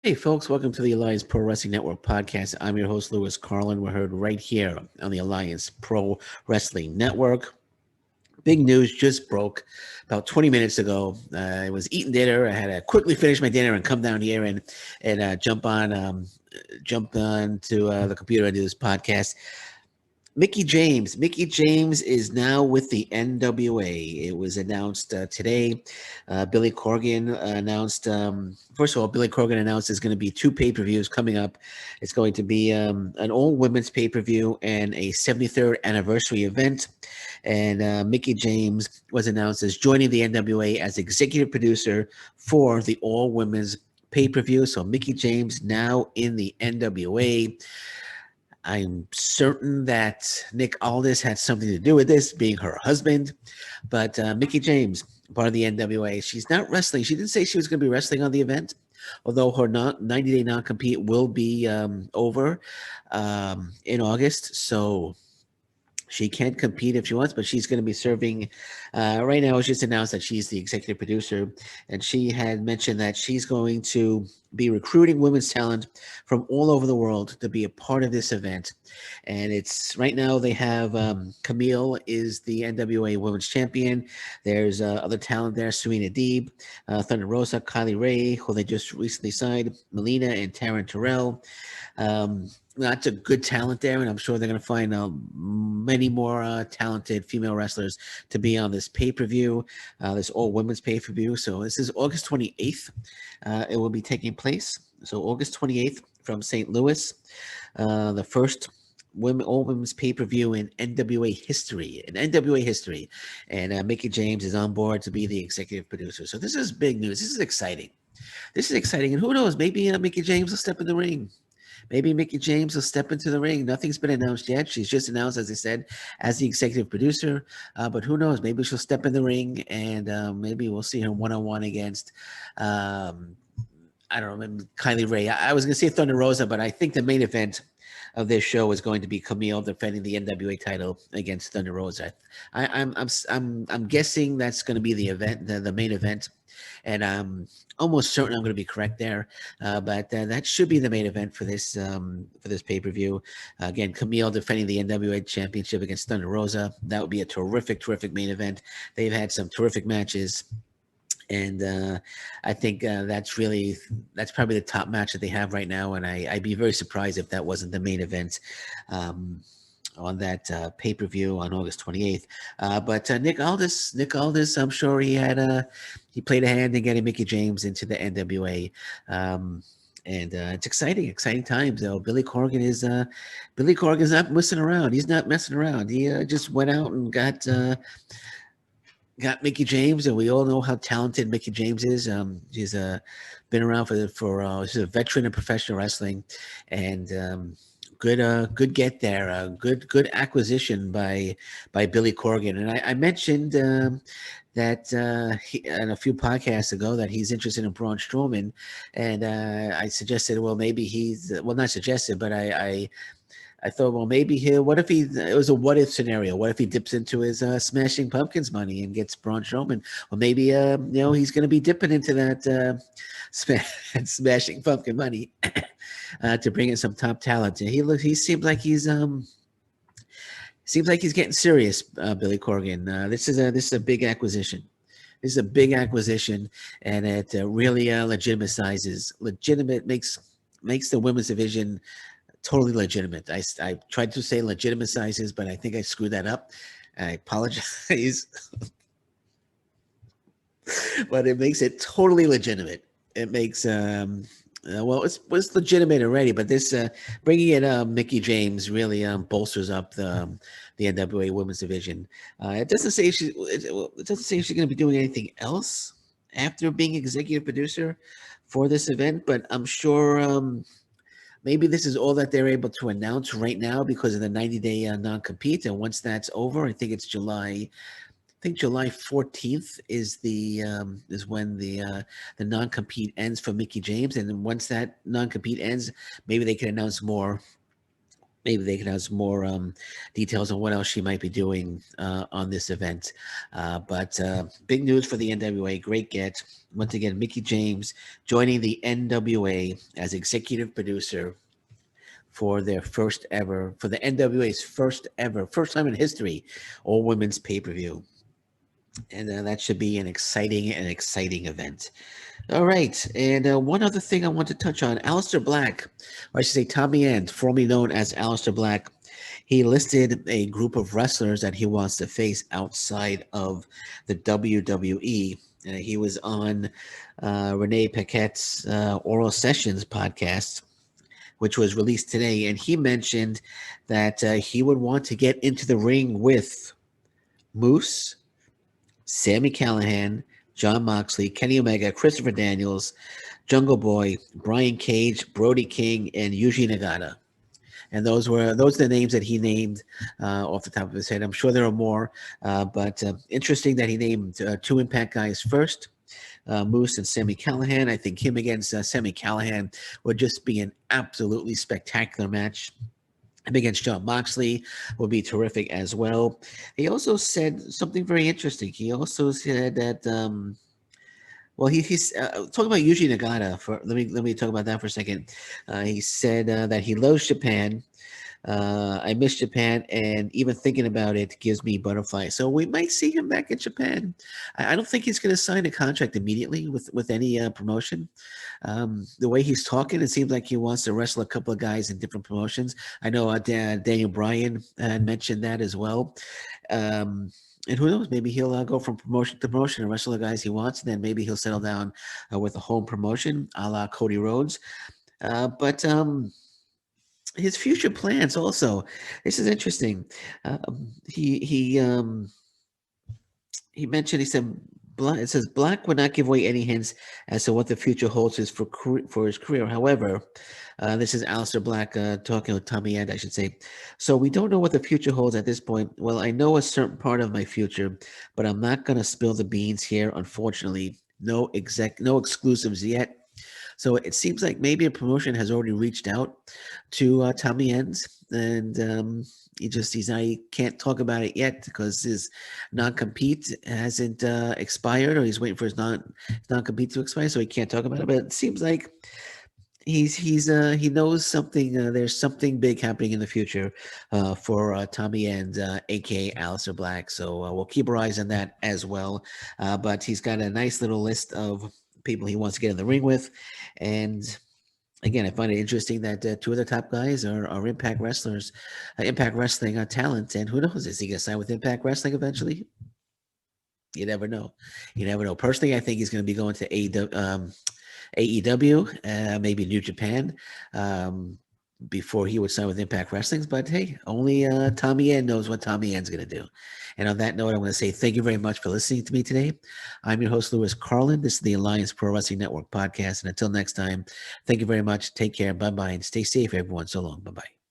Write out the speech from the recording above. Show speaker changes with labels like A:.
A: Hey, folks, welcome to the Alliance Pro Wrestling Network podcast. I'm your host, Lewis Carlin. We're heard right here on the Alliance Pro Wrestling Network. Big news just broke about 20 minutes ago. I was eating dinner. I had to quickly finish my dinner and come down here and jump on to the computer and do this podcast. Mickie James is now with the NWA. It was announced today. Billy Corgan announced, first of all, Billy Corgan announced there's going to be two pay-per-views coming up. It's going to be an all-women's pay-per-view and a 73rd anniversary event. And Mickie James was announced as joining the NWA as executive producer for the all-women's pay-per-view. So Mickie James now in the NWA. I'm certain that Nick Aldis had something to do with this, being her husband. But Mickie James, part of the NWA, she's not wrestling. She didn't say she was going to be wrestling on the event, although her 90-day non-compete will be over in August. So she can compete if she wants, but she's going to be serving. Right now, it's just announced that she's the executive producer, and she had mentioned that she's going to be recruiting women's talent from all over the world to be a part of this event. And it's right now they have Camille is the NWA Women's Champion. There's other talent there: Serena Deeb, Thunder Rosa, Kylie Ray, who they just recently signed, Melina and Taryn Terrell. That's a good talent there, and I'm sure they're going to find many more talented female wrestlers to be on this pay-per-view, this all-women's pay-per-view. So this is August 28th. It will be taking place. So August 28th from St. Louis, the first all women's pay-per-view in NWA history, and Mickie James is on board to be the executive producer. So this is big news. This is exciting. And who knows? Maybe Mickie James will step in the ring. Maybe Mickie James will step into the ring. Nothing's been announced yet. She's just announced, as I said, as the executive producer. But who knows? Maybe she'll step in the ring, and maybe we'll see her one-on-one against, I don't know, maybe Kylie Ray. I was going to say Thunder Rosa, but I think the main event of this show is going to be Camille defending the NWA title against Thunder Rosa. I'm guessing that's going to be the event, the main event, and I'm almost certain I'm going to be correct there. But that should be the main event for this pay per view. Again, Camille defending the NWA Championship against Thunder Rosa. That would be a terrific main event. They've had some terrific matches. And I think that's probably the top match that they have right now. And I'd be very surprised if that wasn't the main event on that pay-per-view on August 28th. But Nick Aldis, I'm sure he played a hand in getting Mickie James into the NWA. And it's exciting times though. Billy Corgan's not messing around. He's not messing around. He just went out and got Mickie James, and we all know how talented Mickie James is. She's been around she's a veteran in professional wrestling, and good get there. Good acquisition by Billy Corgan. And I mentioned that in a few podcasts ago that he's interested in Braun Strowman, and I suggested, well, maybe not suggested, but I thought, well, maybe it was a what if scenario. What if he dips into his Smashing Pumpkins money and gets Braun Strowman? Well, maybe, he's going to be dipping into that Smashing Pumpkin money to bring in some top talent. And he seems like he's getting serious, Billy Corgan. This is a big acquisition. This is a big acquisition, and it really makes the women's division totally legitimate. I tried to say legitimate sizes, but I think I screwed that up. I apologize. But it makes it totally legitimate. It makes it was legitimate already, but this bringing in Mickie James really bolsters up the NWA women's division. It doesn't say she's going to be doing anything else after being executive producer for this event, but I'm sure maybe this is all that they're able to announce right now because of the 90-day non-compete. And once that's over, I think it's July 14th is when the non-compete ends for Mickie James. And then once that non-compete ends, maybe they can announce more maybe they can have some more details on what else she might be doing on this event. But big news for the NWA. Great get. Once again, Mickie James joining the NWA as executive producer for their first ever, for the NWA's first time in history, all women's pay per view. And that should be an exciting event. All right, and one other thing I want to touch on: Aleister Black, or I should say Tommy End, formerly known as Aleister Black. He listed a group of wrestlers that he wants to face outside of the WWE. He was on Renee Paquette's Oral Sessions podcast, which was released today, and he mentioned that he would want to get into the ring with Moose, Sammy Callahan, John Moxley, Kenny Omega, Christopher Daniels, Jungle Boy, Brian Cage, Brody King, and Yuji Nagata. And those are the names that he named off the top of his head. I'm sure there are more, but interesting that he named two Impact guys first, Moose and Sammy Callahan. I think him against Sammy Callahan would just be an absolutely spectacular match. Him against John Moxley would be terrific as well. He also said something very interesting. He also said that well, he's talking about Yuji Nagata. Let me talk about that for a second. He said that he loves Japan. I miss Japan, and even thinking about it gives me butterflies. So we might see him back in Japan. I don't think he's going to sign a contract immediately with any promotion. The way he's talking, it seems like he wants to wrestle a couple of guys in different promotions. I know Daniel Bryan had mentioned that as well. And who knows? Maybe he'll go from promotion to promotion and wrestle the guys he wants, and then maybe he'll settle down with a home promotion, a la Cody Rhodes. But his future plans also. This is interesting. He mentioned, he said, it says Black would not give away any hints as to what the future holds for his career. However, this is Aleister Black talking with Tommy End, I should say. So we don't know what the future holds at this point. Well, I know a certain part of my future, but I'm not going to spill the beans here, unfortunately. No exclusives yet. So it seems like maybe a promotion has already reached out to Tommy Ends, and he can't talk about it yet because his non-compete hasn't expired, or he's waiting for his non-compete to expire, so he can't talk about it. But it seems like he knows something. There's something big happening in the future for Tommy End, aka Aleister Black. So we'll keep our eyes on that as well. But he's got a nice little list of people he wants to get in the ring with, and again, I find it interesting that two of the top guys are Impact wrestlers, Impact Wrestling talent, and who knows, is he going to sign with Impact Wrestling eventually? You never know. You never know. Personally, I think he's going to be going to AEW, maybe New Japan, before he would sign with Impact Wrestling. But hey, only Tommy End knows what Tommy End's going to do. And on that note, I want to say thank you very much for listening to me today. I'm your host, Louis Carlin. This is the Alliance Pro Wrestling Network podcast. And until next time, thank you very much. Take care. Bye-bye. And stay safe, everyone. So long. Bye-bye.